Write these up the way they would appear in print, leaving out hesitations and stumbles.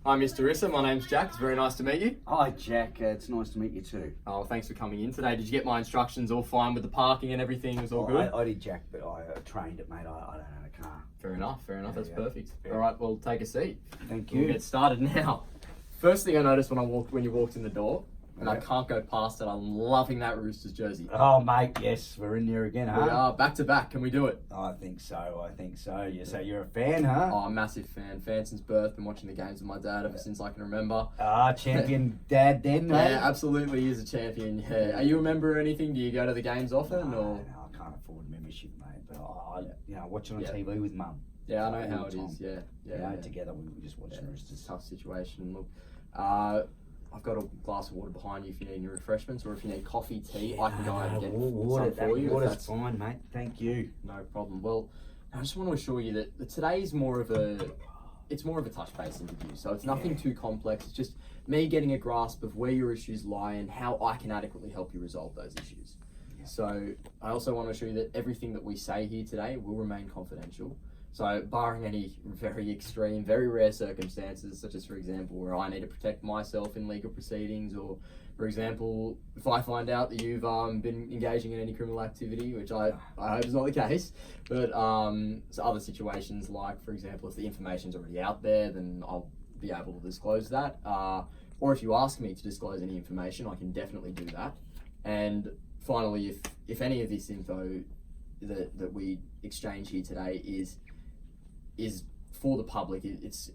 Hi, Mr. Issa. My name's Jack. It's very nice to meet you. Hi, Jack. It's nice to meet you too. Oh, thanks for coming in today. Did you get my instructions all fine with the parking and everything? It was all good? I did, Jack, but I trained it, mate. I don't own a car. Fair enough. That's Yeah. perfect. Yeah. All right, well, take a seat. Thank We'll you. get started now. First thing I noticed when you walked in the door, and I Yeah. can't go past it, I'm loving that Roosters jersey. Oh, mate, yes, we're in there again, We huh? are back to back. Can we do it? I think so. You say you're a fan, huh? Oh, I'm a massive fan. Fan since birth. Been watching the games with my dad ever since I can remember. Champion dad then, mate? Yeah, absolutely. He's a champion. Yeah. Are you a member or anything? Do you go to the games often? No, or? I can't afford membership, mate. But I watch it on Yeah. TV with mum. Yeah, I know All how the it time. is. Yeah. You know, together we just watch the It's a Roosters. tough situation. Look, I've got a glass of water behind you if you need any refreshments, or if you need coffee, tea, I can go out and get some for you. If Water's that's fine, mate. Thank you. no problem. Well, I just want to assure you that today's more of a touch base interview. So it's nothing too complex. It's just me getting a grasp of where your issues lie and how I can adequately help you resolve those issues. Yeah. So I also want to assure you that everything that we say here today will remain confidential. So barring any very extreme, very rare circumstances, such as, for example, where I need to protect myself in legal proceedings, or, for example, if I find out that you've been engaging in any criminal activity, which I hope is not the case, but so other situations like, for example, if the information's already out there, then I'll be able to disclose that. Or if you ask me to disclose any information, I can definitely do that. And finally, if any of this info that we exchange here today is for the public, it's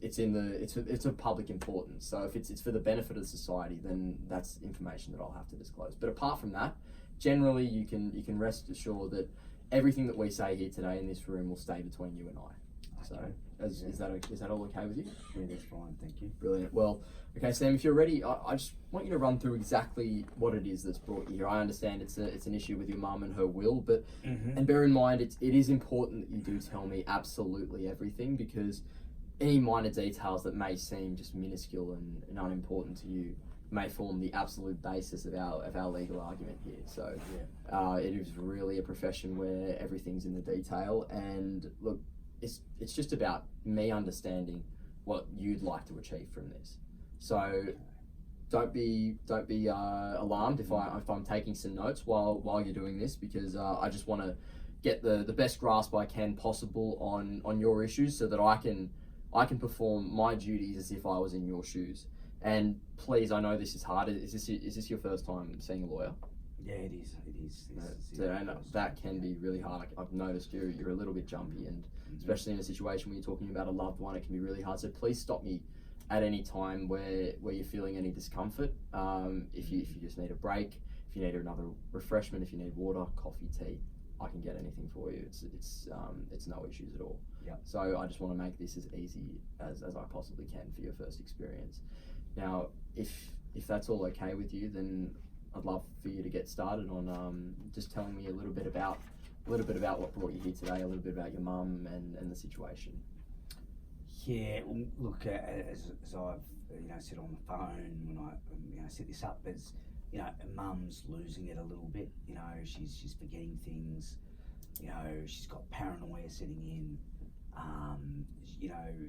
of public importance. So if it's for the benefit of society, then that's information that I'll have to disclose. But apart from that, generally you can rest assured that everything that we say here today in this room will stay between you and I. So is that all okay with you? Yeah, that's fine. Thank you. Brilliant. Well, okay, Sam, if you're ready, I just want you to run through exactly what it is that's brought you here. I understand it's an issue with your mum and her will, but and bear in mind it is important that you do tell me absolutely everything, because any minor details that may seem just minuscule and unimportant to you may form the absolute basis of our legal argument here. So it is really a profession where everything's in the detail, and look, it's just about me understanding what you'd like to achieve from this. So don't be alarmed if I'm taking some notes while you're doing this, because I just want to get the best grasp I can possible on your issues, so that I can perform my duties as if I was in your shoes. And please, I know this is hard. Is this your first time seeing a lawyer? Yeah, it is. And that can be really hard. I've noticed you're a little bit jumpy, and especially in a situation where you're talking about a loved one, it can be really hard. So please stop me at any time where you're feeling any discomfort. If you just need a break, if you need another refreshment, if you need water, coffee, tea, I can get anything for you. It's no issues at all. Yeah. So I just want to make this as easy as I possibly can for your first experience. Now, if that's all okay with you, then I'd love for you to get started on just telling me a little bit about what brought you here today, a little bit about your mum and the situation. Yeah, well, look, as I've said on the phone when I set this up, as mum's losing it a little bit. She's forgetting things. She's got paranoia setting in.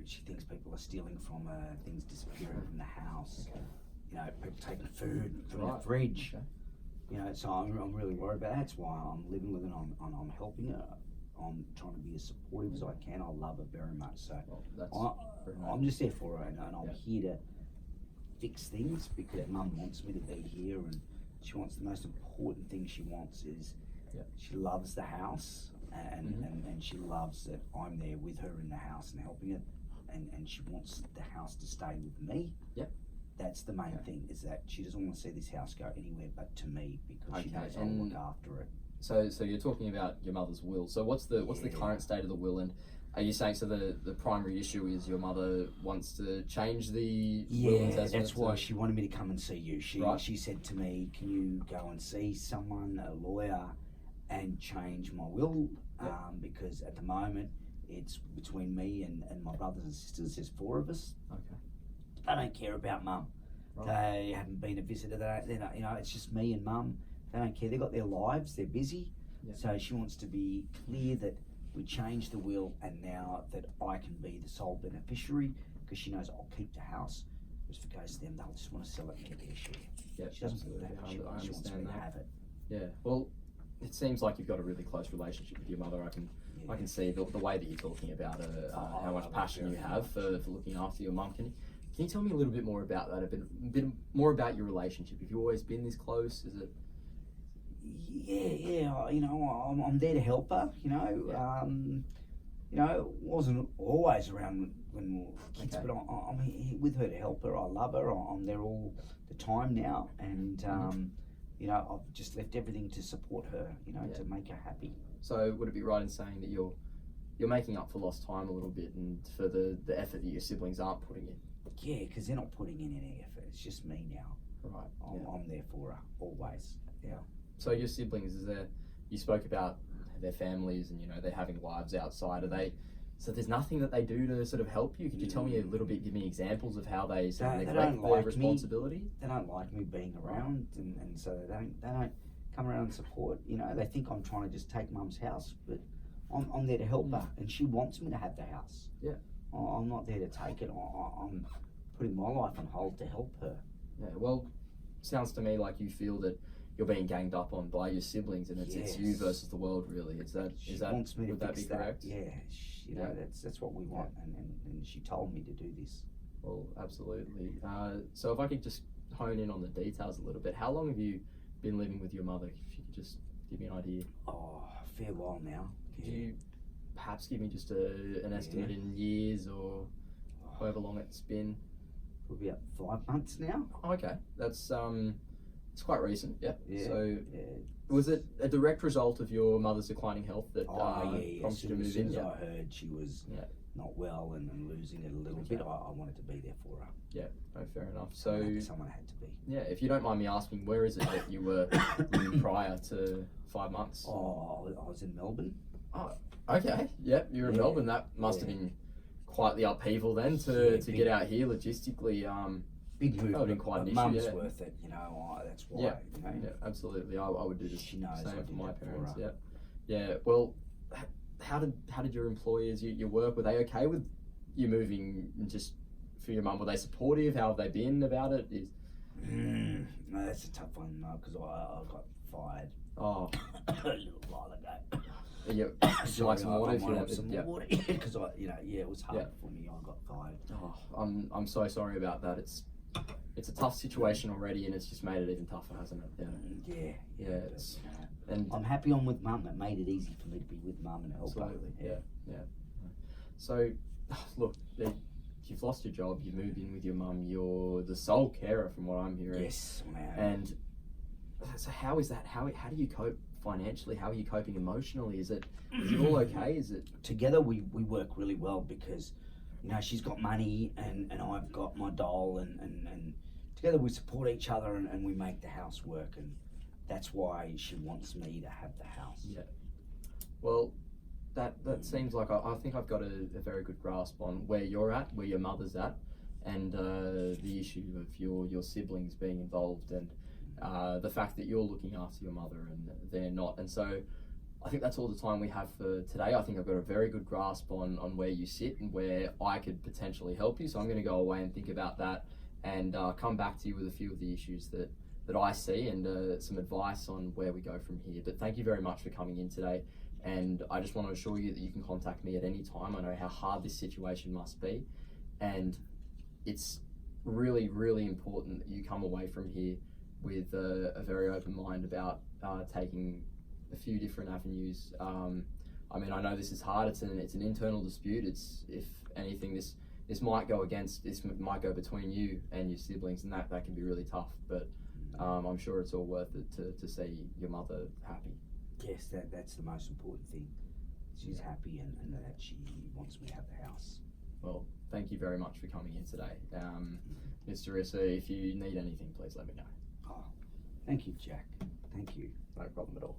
She thinks people are stealing from her, things disappearing from the house. Okay. People taking food from the fridge. Okay. So I'm really worried about that. That's why I'm living with it. I'm helping her. I'm trying to be as supportive as I can. I love her very much. So I'm just there for her, and I'm here to fix things, because mum wants me to be here, and she wants, the most important thing she wants is she loves the house, and she loves that I'm there with her in the house and helping it, and she wants the house to stay with me. Yep. That's the main thing, is that she doesn't want to see this house go anywhere but to me, because she knows I'll look after it. So you're talking about your mother's will. So what's the current state of the will, and are you saying the primary issue is your mother wants to change the will and testament? That's why she wanted me to come and see you. Right. She said to me, can you go and see someone, a lawyer, and change my will? Because at the moment it's between me and my brothers and sisters. There's 4 of us. Okay. They don't care about mum. Right. They haven't been a visitor. They're not, it's just me and mum. They don't care. They've got their lives. They're busy. Yeah. So she wants to be clear that we changed the will, and now that I can be the sole beneficiary, because she knows I'll keep the house. If it goes to them, they'll just want to sell it and get their share. Yeah, She doesn't want absolutely. that. She I wants me understand to that. have it. Yeah. Well, it seems like you've got a really close relationship with your mother. I can see the way that you're talking about her, how much passion you have for looking after your mum. Can you tell me a little bit more about that? A bit more about your relationship. Have you always been this close? Is it? Yeah. You know, I'm there to help her. You know, you know, wasn't always around when we were kids, but I'm here with her to help her. I love her. I'm there all the time now, and you know, I've just left everything to support her. You know, to make her happy. So would it be right in saying that you're making up for lost time a little bit, and for the effort that your siblings aren't putting in? Yeah, because they're not putting in any effort. It's just me now. Right. I'm there for her always. Yeah. So your siblings, you spoke about their families and, you know, they're having lives outside. So there's nothing that they do to sort of help you? Could you tell me a little bit, give me examples of how they sort of neglect their responsibility? They don't like me being around, and so they don't come around and support. You know, they think I'm trying to just take mum's house, but I'm there to help her, and she wants me to have the house. Yeah. I'm not there to take it. I'm putting my life on hold to help her. Yeah, well, sounds to me like you feel that you're being ganged up on by your siblings, and it's you versus the world, really. She wants me to would that fix be correct? Yeah, you know, that's what we want, and she told me to do this. Well, absolutely. So if I could just hone in on the details a little bit, how long have you been living with your mother? If you could just give me an idea. Oh, a fair while now. Could you perhaps give me just an estimate in years or however long it's been? Probably about 5 months now. Okay, that's it's quite recent. Yeah. So yeah. Was it a direct result of your mother's declining health that prompted you to move in? As soon as I heard she was not well and losing it a little bit, I wanted to be there for her. Yeah, no, fair enough. So someone had to be. Yeah, if you don't mind me asking, where is it that you were living prior to 5 months? Oh, I was in Melbourne. Oh, okay. Yep, you're in Melbourne. That must have been quite the upheaval then to get out here logistically. Big move. That would have been quite an issue. Mum's worth it, you know. That's why. Yeah, you know? yeah, absolutely. I would do the She knows same for my parents. For her. Yeah. Well, how did your employers, your work, were they okay with you moving just for your mum? Were they supportive? How have they been about it? No, that's a tough one because I got fired. Oh, a little while ago. Yeah, would you like some water? If you want some water, because it was hard for me. I got fired. Oh, I'm so sorry about that. It's a tough situation already, and it's just made it even tougher, hasn't it? Yeah. And I'm happy I'm with mum. It made it easy for me to be with mum and help her. Absolutely. Yeah. So, look, you've lost your job. You moved in with your mum. You're the sole carer, from what I'm hearing. Yes, I am. And so, how is that? How do you cope financially? How are you coping emotionally? Is it all okay? Is it together? We work really well because, you know, she's got money and I've got my doll and together we support each other and we make the house work, and that's why she wants me to have the house. Yeah. Well, that seems like I think I've got a very good grasp on where you're at, where your mother's at, and the issue of your siblings being involved, and the fact that you're looking after your mother and they're not. And so I think that's all the time we have for today. I think I've got a very good grasp on where you sit and where I could potentially help you. So I'm going to go away and think about that and come back to you with a few of the issues that I see and some advice on where we go from here. But thank you very much for coming in today. And I just want to assure you that you can contact me at any time. I know how hard this situation must be. And it's really, really important that you come away from here with a very open mind about taking a few different avenues. I mean, I know this is hard. It's an internal dispute. It's, if anything, this might go between you and your siblings, and that can be really tough. But I'm sure it's all worth it to see your mother happy. Yes, that's the most important thing. She's happy and that she wants me to have the house. Well, thank you very much for coming in today. Mr. Issa, if you need anything, please let me know. Oh, thank you, Jack. Thank you. No problem at all.